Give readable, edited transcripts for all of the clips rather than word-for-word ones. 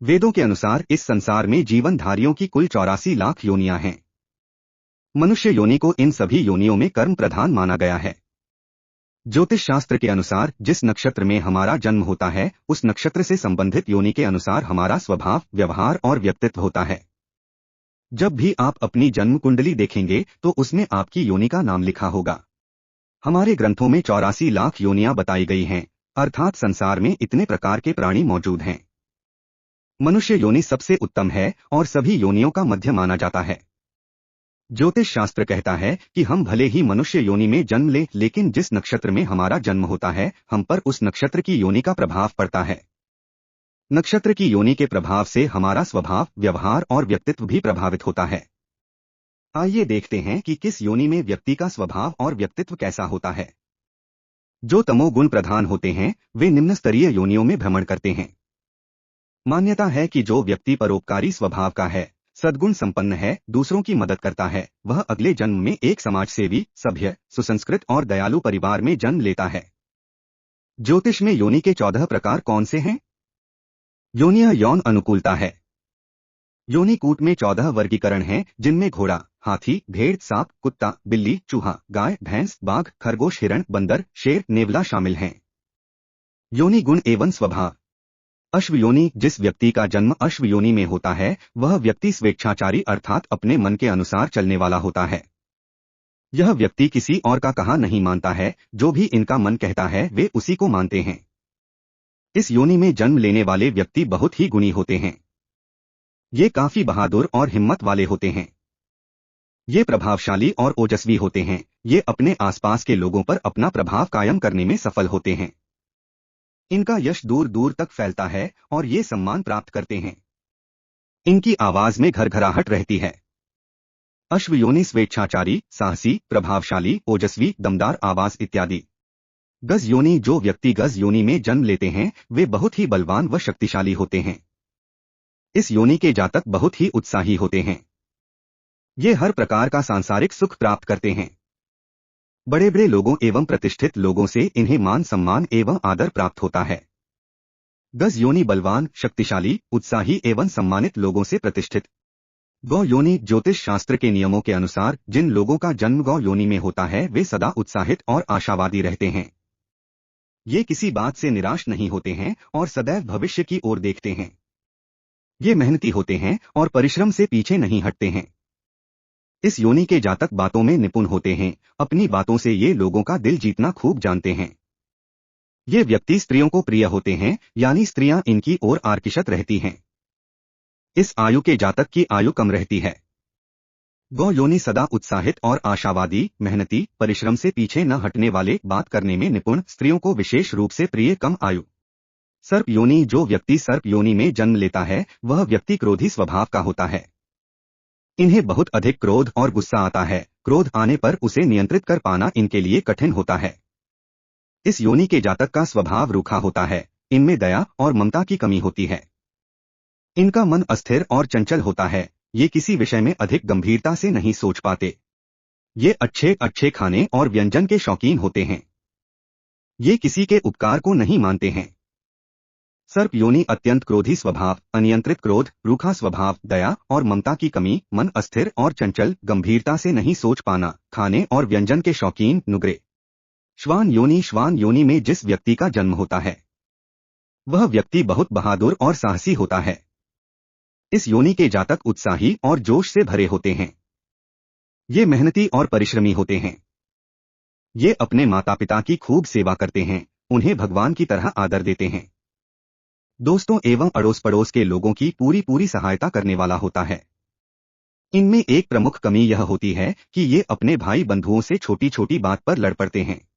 वेदों के अनुसार इस संसार में जीवनधारियों की कुल 84 लाख योनियां हैं। मनुष्य योनि को इन सभी योनियों में कर्म प्रधान माना गया है। ज्योतिष शास्त्र के अनुसार जिस नक्षत्र में हमारा जन्म होता है उस नक्षत्र से संबंधित योनि के अनुसार हमारा स्वभाव, व्यवहार और व्यक्तित्व होता है। जब भी आप अपनी जन्म कुंडली देखेंगे तो उसमें आपकी योनि का नाम लिखा होगा। हमारे ग्रंथों में 84 लाख योनियां बताई गई हैं, अर्थात संसार में इतने प्रकार के प्राणी मौजूद हैं। मनुष्य योनि सबसे उत्तम है और सभी योनियों का मध्य माना जाता है। ज्योतिष शास्त्र कहता है कि हम भले ही मनुष्य योनि में जन्म लें, लेकिन जिस नक्षत्र में हमारा जन्म होता है हम पर उस नक्षत्र की योनि का प्रभाव पड़ता है। नक्षत्र की योनि के प्रभाव से हमारा स्वभाव, व्यवहार और व्यक्तित्व भी प्रभावित होता है। आइए देखते हैं कि किस योनि में व्यक्ति का स्वभाव और व्यक्तित्व कैसा होता है। जो तमोगुण प्रधान होते हैं वे निम्न स्तरीय योनियों में भ्रमण करते हैं। मान्यता है कि जो व्यक्ति परोपकारी स्वभाव का है, सद्गुण संपन्न है, दूसरों की मदद करता है, वह अगले जन्म में एक समाजसेवी, सभ्य, सुसंस्कृत और दयालु परिवार में जन्म लेता है। ज्योतिष में योनि के 14 प्रकार कौन से हैं? योनियां यौन अनुकूलता है। योनि कूट में 14 वर्गीकरण हैं, जिनमें घोड़ा, हाथी, भेड़, सांप, कुत्ता, बिल्ली, चूहा, गाय, भैंस, बाघ, खरगोश, हिरण, बंदर, शेर, नेवला शामिल हैं। योनि गुण एवं स्वभाव। अश्व योनि। जिस व्यक्ति का जन्म अश्व योनि में होता है वह व्यक्ति स्वेच्छाचारी अर्थात अपने मन के अनुसार चलने वाला होता है। यह व्यक्ति किसी और का कहा नहीं मानता है, जो भी इनका मन कहता है वे उसी को मानते हैं। इस योनि में जन्म लेने वाले व्यक्ति बहुत ही गुणी होते हैं। ये काफी बहादुर और हिम्मत वाले होते हैं। ये प्रभावशाली और ओजस्वी होते हैं। ये अपने आसपास के लोगों पर अपना प्रभाव कायम करने में सफल होते हैं। इनका यश दूर दूर तक फैलता है और ये सम्मान प्राप्त करते हैं। इनकी आवाज में घरघराहट रहती है। अश्व योनि स्वेच्छाचारी, साहसी, प्रभावशाली, ओजस्वी, दमदार आवाज इत्यादि। गज योनि। जो व्यक्ति गज योनि में जन्म लेते हैं वे बहुत ही बलवान व शक्तिशाली होते हैं। इस योनि के जातक बहुत ही उत्साही होते हैं। ये हर प्रकार का सांसारिक सुख प्राप्त करते हैं। बड़े बड़े लोगों एवं प्रतिष्ठित लोगों से इन्हें मान सम्मान एवं आदर प्राप्त होता है। गज योनि बलवान, शक्तिशाली, उत्साही एवं सम्मानित लोगों से प्रतिष्ठित। गौ योनि। ज्योतिष शास्त्र के नियमों के अनुसार जिन लोगों का जन्म गौ योनि में होता है वे सदा उत्साहित और आशावादी रहते हैं। ये किसी बात से निराश नहीं होते हैं और सदैव भविष्य की ओर देखते हैं। ये मेहनती होते हैं और परिश्रम से पीछे नहीं हटते हैं। इस योनि के जातक बातों में निपुण होते हैं। अपनी बातों से ये लोगों का दिल जीतना खूब जानते हैं। ये व्यक्ति स्त्रियों को प्रिय होते हैं, यानी स्त्रियां इनकी ओर आकर्षित रहती हैं। इस आयु के जातक की आयु कम रहती है। गौ योनि सदा उत्साहित और आशावादी, मेहनती, परिश्रम से पीछे न हटने वाले, बात करने में निपुण, स्त्रियों को विशेष रूप से प्रिय, कम आयु। सर्प योनि। जो व्यक्ति सर्प योनि में जन्म लेता है वह व्यक्ति क्रोधी स्वभाव का होता है। इन्हें बहुत अधिक क्रोध और गुस्सा आता है। क्रोध आने पर उसे नियंत्रित कर पाना इनके लिए कठिन होता है। इस योनि के जातक का स्वभाव रूखा होता है। इनमें दया और ममता की कमी होती है। इनका मन अस्थिर और चंचल होता है। ये किसी विषय में अधिक गंभीरता से नहीं सोच पाते। ये अच्छे अच्छे खाने और व्यंजन के शौकीन होते हैं। ये किसी के उपकार को नहीं मानते हैं। सर्प योनि अत्यंत क्रोधी स्वभाव, अनियंत्रित क्रोध, रूखा स्वभाव, दया और ममता की कमी, मन अस्थिर और चंचल, गंभीरता से नहीं सोच पाना, खाने और व्यंजन के शौकीन, नुग्रे। श्वान योनि। श्वान योनि में जिस व्यक्ति का जन्म होता है वह व्यक्ति बहुत बहादुर और साहसी होता है। इस योनि के जातक उत्साही और जोश से भरे होते हैं। ये मेहनती और परिश्रमी होते हैं। ये अपने माता पिता की खूब सेवा करते हैं, उन्हें भगवान की तरह आदर देते हैं। दोस्तों एवं अड़ोस पड़ोस के लोगों की पूरी पूरी सहायता करने वाला होता है। इनमें एक प्रमुख कमी यह होती है कि ये अपने भाई बंधुओं से छोटी छोटी बात पर लड़ पड़ते हैं।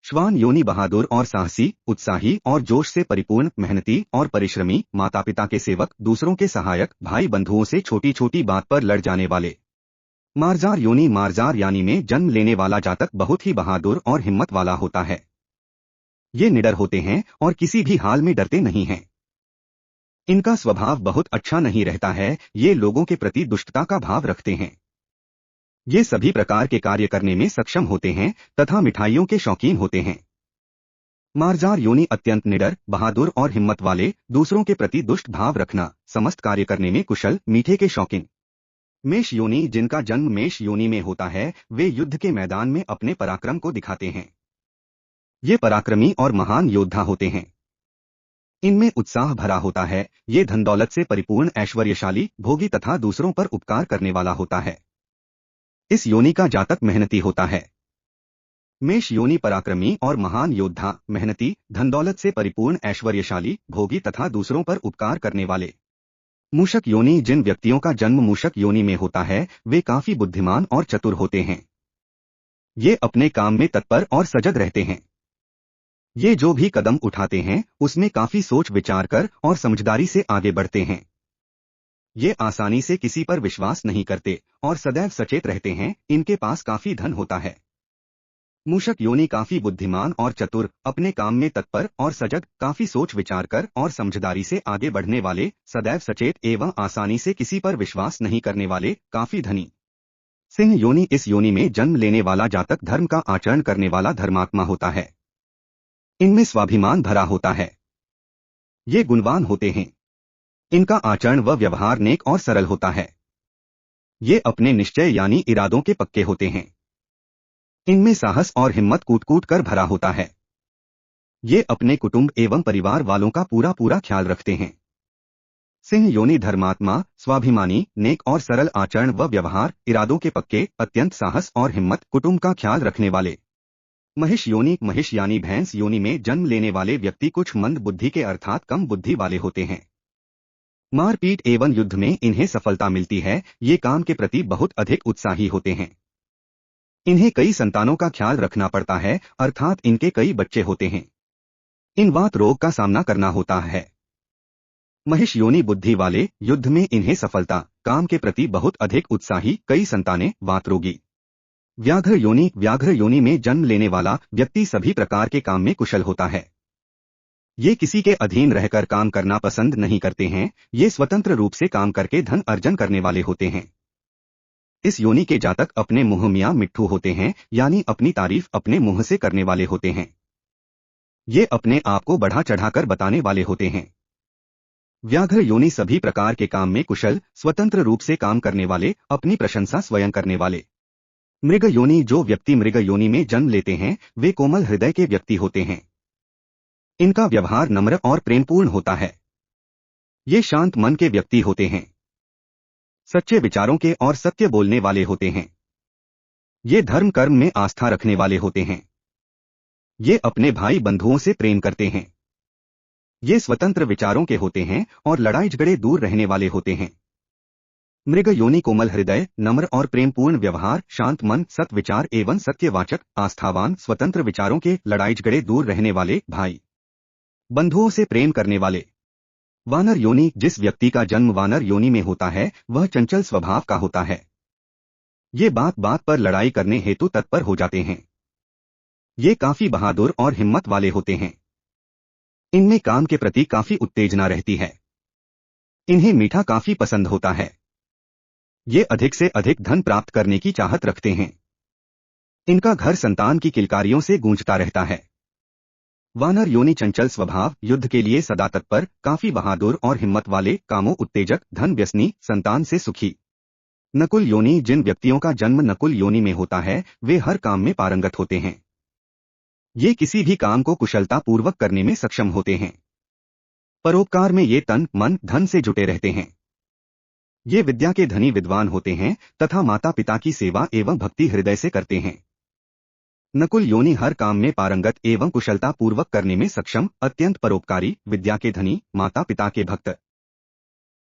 श्वान योनि बहादुर और साहसी, उत्साही और जोश से परिपूर्ण, मेहनती और परिश्रमी, माता पिता के सेवक, दूसरों के सहायक, भाई बंधुओं से छोटी छोटी बात पर लड़ जाने वाले। मार्जार योनि। मार्जार यानी में जन्म लेने वाला जातक बहुत ही बहादुर और हिम्मत वाला होता है। ये निडर होते हैं और किसी भी हाल में डरते नहीं हैं। इनका स्वभाव बहुत अच्छा नहीं रहता है। ये लोगों के प्रति दुष्टता का भाव रखते हैं। ये सभी प्रकार के कार्य करने में सक्षम होते हैं तथा मिठाइयों के शौकीन होते हैं। मार्जार योनि अत्यंत निडर, बहादुर और हिम्मत वाले, दूसरों के प्रति दुष्ट भाव रखना, समस्त कार्य करने में कुशल, मीठे के शौकीन। मेष योनि जिनका जन्म मेष योनि में होता है, वे युद्ध के मैदान में अपने पराक्रम को दिखाते हैं। ये पराक्रमी और महान योद्धा होते हैं। इनमें उत्साह भरा होता है। ये धन दौलत से परिपूर्ण, ऐश्वर्यशाली, भोगी तथा दूसरों पर उपकार करने वाला होता है। इस योनि का जातक मेहनती होता है। मेष योनि पराक्रमी और महान योद्धा, मेहनती, धन दौलत से परिपूर्ण, ऐश्वर्यशाली, भोगी तथा दूसरों पर उपकार करने वाले। मूषक योनि जिन व्यक्तियों का जन्म मूषक योनि में होता है, वे काफी बुद्धिमान और चतुर होते हैं। ये अपने काम में तत्पर और सजग रहते हैं। ये जो भी कदम उठाते हैं, उसमें काफी सोच विचार कर और समझदारी से आगे बढ़ते हैं। ये आसानी से किसी पर विश्वास नहीं करते और सदैव सचेत रहते हैं। इनके पास काफी धन होता है। मूषक योनि काफी बुद्धिमान और चतुर, अपने काम में तत्पर और सजग, काफी सोच विचार कर और समझदारी से आगे बढ़ने वाले, सदैव सचेत एवं आसानी से किसी पर विश्वास नहीं करने वाले, काफी धनी। सिंह योनि इस योनि में जन्म लेने वाला जातक धर्म का आचरण करने वाला धर्मात्मा होता है। इनमें स्वाभिमान भरा होता है। ये गुणवान होते हैं। इनका आचरण व व्यवहार नेक और सरल होता है। ये अपने निश्चय यानी इरादों के पक्के होते हैं। इनमें साहस और हिम्मत कूट कूट कर भरा होता है। ये अपने कुटुंब एवं परिवार वालों का पूरा पूरा ख्याल रखते हैं। सिंह योनि धर्मात्मा, स्वाभिमानी, नेक और सरल आचरण व व्यवहार, इरादों के पक्के, अत्यंत साहस और हिम्मत, कुटुंब का ख्याल रखने वाले। महिष योनि महिष यानी भैंस योनि में जन्म लेने वाले व्यक्ति कुछ मंद बुद्धि के अर्थात कम बुद्धि वाले होते हैं। मारपीट एवं युद्ध में इन्हें सफलता मिलती है। ये काम के प्रति बहुत अधिक उत्साही होते हैं। इन्हें कई संतानों का ख्याल रखना पड़ता है, अर्थात इनके कई बच्चे होते हैं। इन वात रोग का सामना करना होता है। महिष योनि बुद्धि वाले, युद्ध में इन्हें सफलता, काम के प्रति बहुत अधिक उत्साही, कई संतानें, वात रोगी। व्याघ्र योनि में जन्म लेने वाला व्यक्ति सभी प्रकार के काम में कुशल होता है। ये किसी के अधीन रहकर काम करना पसंद नहीं करते हैं। ये स्वतंत्र रूप से काम करके धन अर्जन करने वाले होते हैं। इस योनि के जातक अपने मुंह मियां मिट्ठू होते हैं, यानी अपनी तारीफ अपने मुंह से करने वाले होते हैं। ये अपने आप को बढ़ा चढ़ाकर बताने वाले होते हैं। व्याघ्र योनि सभी प्रकार के काम में कुशल, स्वतंत्र रूप से काम करने वाले, अपनी प्रशंसा स्वयं करने वाले। मृग योनि जो व्यक्ति मृग योनि में जन्म लेते हैं, वे कोमल हृदय के व्यक्ति होते हैं। इनका व्यवहार नम्र और प्रेमपूर्ण होता है। ये शांत मन के व्यक्ति होते हैं। सच्चे विचारों के और सत्य बोलने वाले होते हैं। ये धर्म कर्म में आस्था रखने वाले होते हैं। ये अपने भाई बंधुओं से प्रेम करते हैं। ये स्वतंत्र विचारों के होते हैं और लड़ाई झगड़े दूर रहने वाले होते हैं। मृग योनि कोमल हृदय, नम्र और प्रेमपूर्ण व्यवहार, शांत मन, सत विचार एवं सत्यवाचक, आस्थावान, स्वतंत्र विचारों के, लड़ाई झगड़े दूर रहने वाले, भाई बंधुओं से प्रेम करने वाले। वानर योनि जिस व्यक्ति का जन्म वानर योनि में होता है, वह चंचल स्वभाव का होता है। ये बात बात पर लड़ाई करने हेतु तत्पर हो जाते हैं। ये काफी बहादुर और हिम्मत वाले होते हैं। इनमें काम के प्रति काफी उत्तेजना रहती है। इन्हें मीठा काफी पसंद होता है। ये अधिक से अधिक धन प्राप्त करने की चाहत रखते हैं। इनका घर संतान की किलकारियों से गूंजता रहता है। वानर योनि चंचल स्वभाव, युद्ध के लिए सदा तत्पर, काफी बहादुर और हिम्मत वाले, कामों उत्तेजक, धन व्यसनी, संतान से सुखी। नकुल योनि जिन व्यक्तियों का जन्म नकुल योनि में होता है, वे हर काम में पारंगत होते हैं। ये किसी भी काम को कुशलता पूर्वक करने में सक्षम होते हैं। परोपकार में ये तन मन धन से जुटे रहते हैं। ये विद्या के धनी विद्वान होते हैं तथा माता पिता की सेवा एवं भक्ति हृदय से करते हैं। नकुल योनि हर काम में पारंगत एवं कुशलता पूर्वक करने में सक्षम, अत्यंत परोपकारी, विद्या के धनी, माता पिता के भक्त,